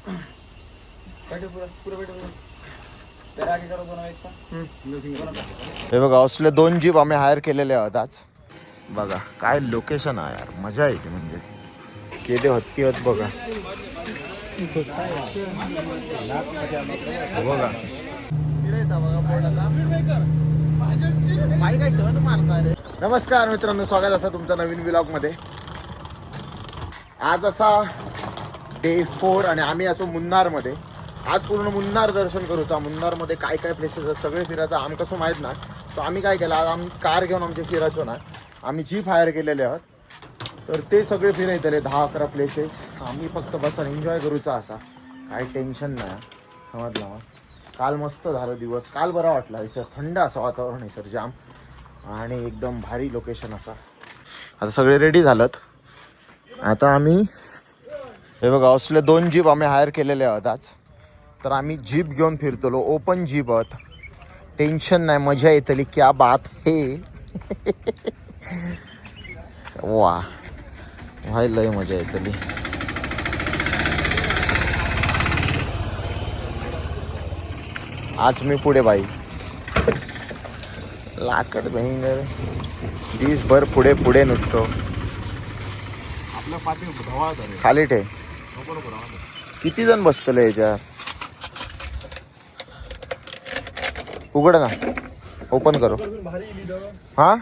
हे बघा असले 2 जीप आम्ही हायर केलेले आहोत आज. बघा काय लोकेशन आहे यार, मजा येते म्हणजे. केदे हत्ती आहेत बघा. बघा नमस्कार मित्रांनो, स्वागत असा तुमच्या नवीन व्लॉग मध्ये. आज असा डे 4 आणि आम्ही असो मुन्नार मध्ये. आज पूर्ण मुन्नार दर्शन करूचा. मुन्नार मध्ये काय काय प्लेसेस आहेत सगळे फिरायचं आम कसं माहीत नाही. सो आम्ही काय केलं, आज आम्ही कार घेऊन आमचे फिरायचो ना. आम्ही जीप हायर केलेले आहोत, तर ते सगळे फिरायतले 10-11 प्लेसेस. आम्ही फक्त बसून एन्जॉय करूचा असा, काय टेन्शन नाही. समजलं मग. काल मस्त झालं दिवस, काल बरा वाटला. सर थंड असं वातावरण आहे सर जाम, आणि एकदम भारी लोकेशन असा. आता सगळे रेडी झालं. आता आम्ही हे बघा असले 2 जीप आम्ही हायर केलेले आहोत आज. तर आम्ही जीप घेऊन फिरतलो, ओपन जीप आहोत. टेन्शन नाही, मजा येतली. क्या बात हे वा भाई, लय मजा येतली. आज मी पुढे बाई, लाकड बहिंगर दिसभर पुढे पुढे नुसतो. आपल्या पाठी खाली ठे. किती जण बसतले याच्यात? उघड ना, ओपन करो. हा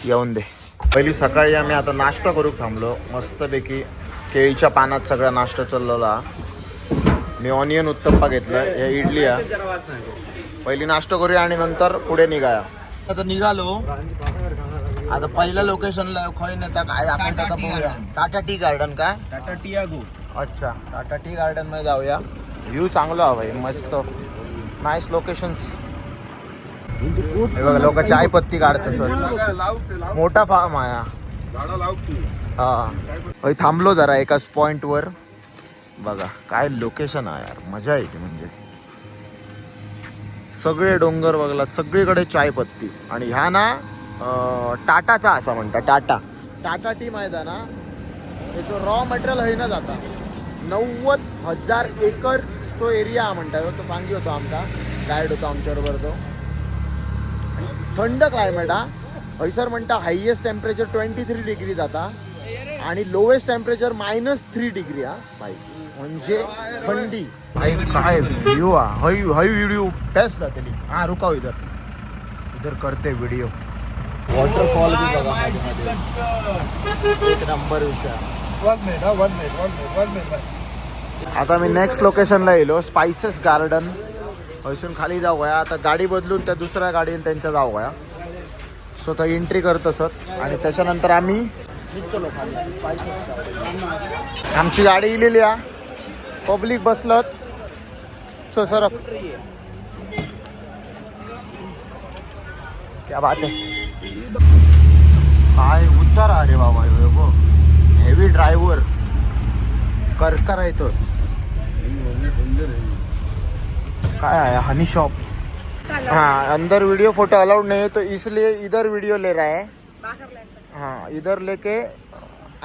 येऊन दे. पहिली सकाळी आम्ही आता नाश्ता करू थांबलो मस्तपैकी. केळीच्या पानात सगळा नाश्ता चाललेला. मी ऑनियन उत्तप्पा घेतला, हे इडली आहे. पहिली नाश्ता करूया आणि नंतर पुढे निघाया. आता निघालो. आता पहिल्या लोकेशनला खय नेता काय आपण आता बघूया. Tata tea garden. काय टाटा टियागो. अच्छा, टाटा टी गार्डन मध्ये जाऊया. व्ह्यू चांगला हवा आहे, मस्त नाईस लोकेशन्स. हे बघा लोक चाय पत्ती काढतात सर. मोठा फार्म आहे हा. थांबलो जरा एकाच पॉइंट वर. बघा काय लोकेशन आहे यार, मजा येते म्हणजे. सगळे डोंगर बघलात, सगळीकडे चाय पत्ती. आणि ह्या ना टाटाचा असा म्हणतात. टाटा टी माहिती आहे ना. त्याचं रॉ मटेरियल आहे ना जाता 90,000 एकर जो एरिया म्हणतात. तो सांगी होतो आमचा गाईड होतो आमच्याबरोबर. तो थंड क्लायमेट हा. हैसर म्हणता हायएस्ट टेम्परेचर 23 डिग्री जाता आणि लोवेस्ट टेम्परेचर -3 डिग्री. हा भाई म्हणजे थंडी. भाई काय व्ह्यू हा. हई व्हिडिओ बेस्ट जाते. हा रुकाव इधर करते व्हिडिओ. वॉटरफॉल भी बघा मध्ये एक नंबर विषय. आता मी नेक्स्ट लोकेशनला येलो, स्पाइसेस गार्डन. हयसून खाली जाऊया. आता गाडी बदलून त्या दुसऱ्या गाडीने त्यांच्या जाऊया. सो तर एंट्री करत असत आणि त्याच्यानंतर आम्ही निघतो खाली. आमची गाडी इलेली आहे, पब्लिक बसलत. सो सर क्या बात है. काय उतार अरे बाबा, हेवी ड्रायव्हर करकर येतो. काय आहे हनी शॉप. हाँ अंदर वीडियो फोटो अलाउड नहीं है, तो इसलिए इधर वीडियो ले रहा है. हाँ इधर लेके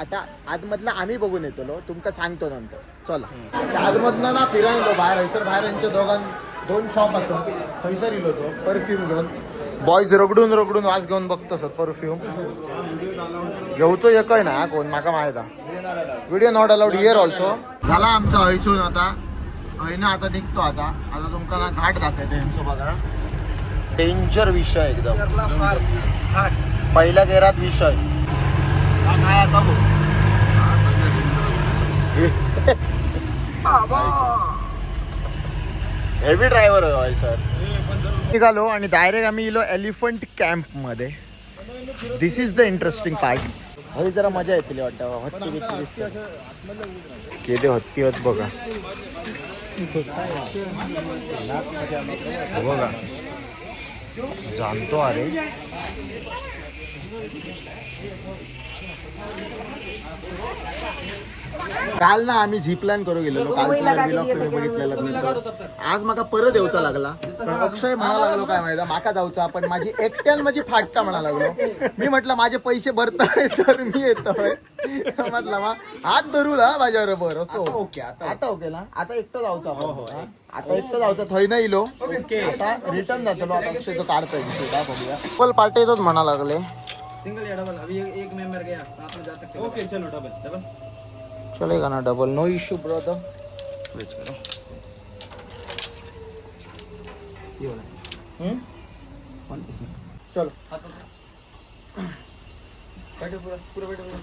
आता आतमधला आम्ही बघून येतो. तुमका सांगतो नंतर. चला आतमधला ना फिरायलो बाहेर. हैसर बाहेर यांच्या 2 शॉप असतात. थंयसर इलो तो परफ्यूम घेऊन. बॉयज रगडून वास घेऊन बघतो सर. परफ्यूम घेऊचो एकय ना कोण माका माहित आहे. Video not allowed here also. झाला आमचा हैसून. आता हैना आता निघतो. आता तुमका ना घाट दाखवते यांचं बघा. डेंजर विषय एकदम. पहिल्या गेरात विषय काय आता हेवी ड्रायव्हर आहे सर. निघालो आणि डायरेक्ट आम्ही इलो एलिफंट कॅम्प मध्ये. दिस इज द इंटरेस्टिंग पार्ट. हवी जरा मजा येते वाटतं. हत्ती केदे हत्ती आहेत बघा. बघा जाणतो अरे काल ना आम्ही झी प्लॅन करू गेलेलो कालचा ब्लॉग तुम्ही बघितलेला नंतर आज माका परत येऊचा लागला पण अक्षय म्हणा लागलो काय माहिती माका जाऊचा पण माझी एकट्यान माझी फाटका म्हणा लागलो मी म्हटलं माझे पैसे भरताय तर मी येतोय म्हटलं मग हात धरू ना माझ्याबरोबर असो ओके आता ओके ना आता एकटं जाऊचा हा? आता एकटं जाऊचा थंय नाही इलो आता रिटर्न जातो आता अक्षयचं काढतोय काय बघूया फुल पार्टीतच म्हणा लागले सिंगल या डबल अभी एक मेंबर गया साथ में जा सकते हैं ओके चलो डबल डबल चलेगा ना double no issue brother wait करो ये वाला वन पीस में चलो बैठो पूरा पूरा बैठो पूरा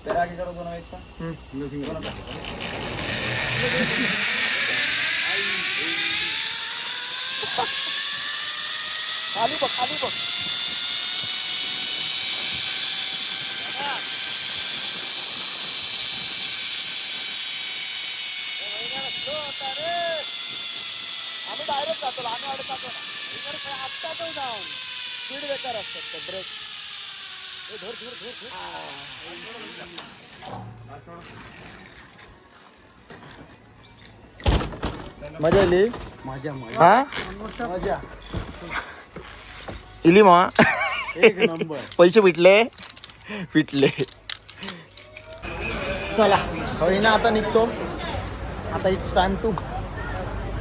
पैर आगे करो दोनों एक साथ सिंगल सिंगल दोनों पैर खाली बघ खाली बघ आम्ही डायरेक्ट जातो आम्ही अडत जातो ना इकडे काय असतातच जाऊन स्पीड बेकार असतात ते ब्रेक धर धर धर मजा आली माझ्या हा मजा इली मा एक नंबर पैसे फिटले चला होईना आता निघतो आता it's time to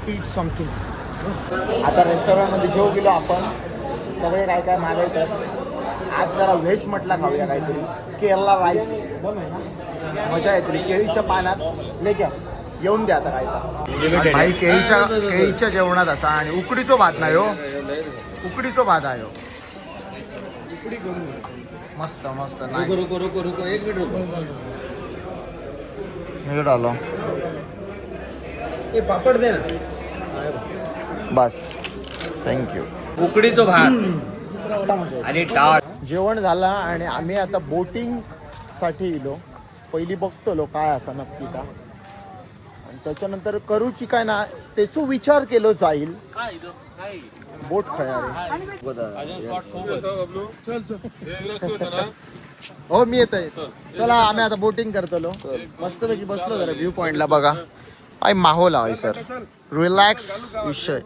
eat something आता रेस्टॉरंटमध्ये जेव गेलो आपण सगळे काय काय मागायचं आज जरा व्हेज म्हटला खाऊया काहीतरी केरला राईस मजा येते केळीच्या पानात लेक्या येऊन द्या आता काय भाई केळीच्या जेवणात असा आणि उकडीचो भात नाही हो उकडीचो भात आहे हो मस्त मस्त रुको रुको रुको रुको एक मिनट रुको नीट आलो ये पापड़ दे ना बस थँक्यू उकडीचो भात आणि टाळ जेवण झालं आणि आम्ही आता बोटिंग साठी इलो पहिली बघतो लो काय असा नक्की का आणि त्याच्यानंतर करूची काय ना त्याचो विचार केलो जाईल बोट खयारे हो मी येत चला आम्ही आता बोटिंग करतलो मस्तपैकी बसलो जरा व्ह्यू पॉइंटला बघा काय माहोल आहे सर रिलॅक्स विषय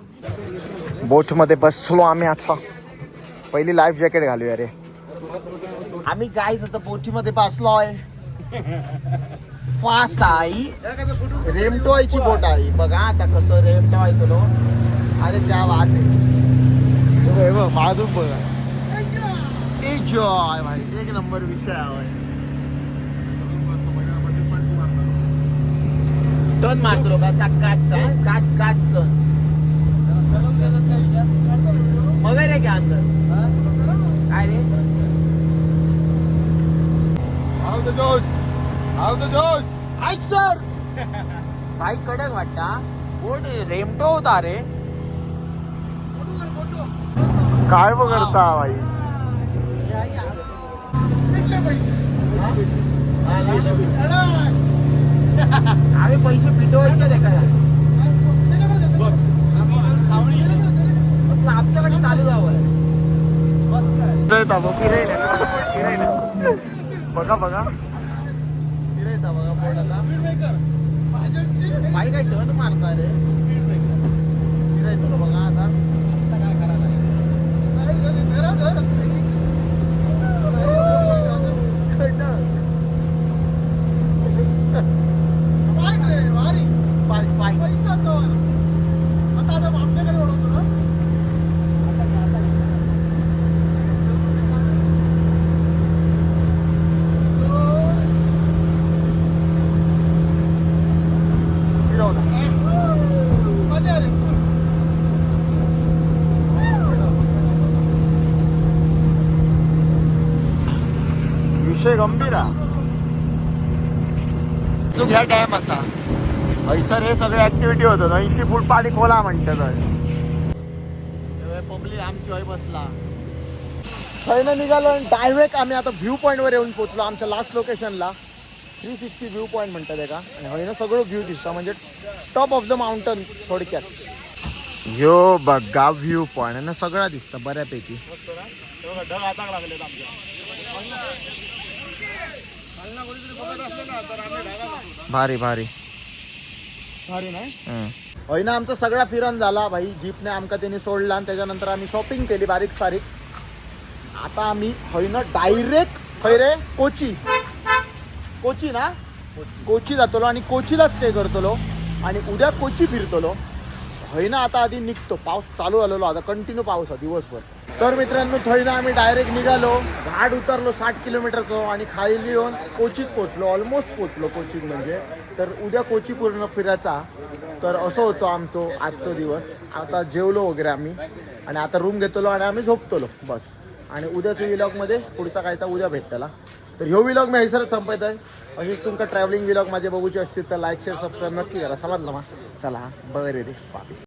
बोट मध्ये बसलो आम्ही आता पहिली लाईफ जॅकेट घालूया रे आम्ही गाईज आता बोटीमध्ये बसलोय फास्ट आहे रेमटोयची बोट आहे बघा आता कसं रेमटोय अरे त्या वाद आहे बाजून बघा एन्जॉय भाई एक नंबर विषय आहे टर्न मारतो का काच टर्न वगैरे क्या अंदर काय रे हाव द जोश हाय सर भाई कडक वाटता बोट रेमटो होता रे काय करता भाई आम्ही पैसे पिटवायचे देखायला आपल्याकडे चालू जावं बघा बघा फिरायचा बघा पोटाला भाई काय टर्न मारता रे फिरायचं बघा आता काय करायला पैसा तो आता आपल्याकडे ओळखतो ना विषय गंभीर तू घ्या डॅम असा हैसर हे सगळे ऍक्टिव्हिटी होतं 80 फूट पाणी खोला म्हणतात पब्लिक आमची बसला थंय निघालो आणि डायरेक्ट आम्ही आता व्ह्यू पॉईंट वर येऊन पोहोचलो आमच्या लास्ट लोकेशनला 360 व्ह्यू पॉईंट म्हणतात का आणि हयनं सगळं व्ह्यू दिसतं म्हणजे टॉप ऑफ द माउंटन थोडक्यात ह्यो बघा व्ह्यू पॉइंट ना सगळा दिसतं बऱ्यापैकी. मस्त ना तेव्हा ढग आता लागलेत आमच्या खालना कोणीतरी बघत असले ना तर आम्ही ढगात असू. भारी भारी. भारी नाही होय ना आमचा सगळा फिरण झाला भाई. जीपने आमका त्यांनी सोडला आणि त्याच्यानंतर आम्ही शॉपिंग केली बारीक सारीक. आता आम्ही होय ना डायरेक्ट खय रे कोची ना कोची जातलो आणि कोचीला स्टे करतलो आणि उद्या कोची फिरतलो होय ना. आता आधी निघतो, पाऊस चालू झालेलो आता कंटिन्यू पाऊस आहे दिवसभर. तर मित्रांनो थोडी ना आम्ही डायरेक्ट निघालो, घाट उतरलो 60 किलोमीटरचं आणि खाली येऊन कोचीत पोचलो, ऑलमोस्ट पोचलो कोचीत म्हणजे. तर उद्या कोची पूर्ण फिरायचा. तर असं होतं आमचं आजचा दिवस. आता जेवलो वगैरे आम्ही आणि आता रूम घेतलो आणि आम्ही झोपतलो बस. आणि उद्याच्या विलॉगमध्ये पुढचा काय तर उद्या भेटताला. तर ह्यो विलॉग मी हैसरच संपत आहे. अशीच तुमका ट्रॅव्हलिंग विलॉग माझे बघूचे असतील तर लाईक शेअर सबस्क्राईब नक्की करा. समजलं मग चला बघा रे.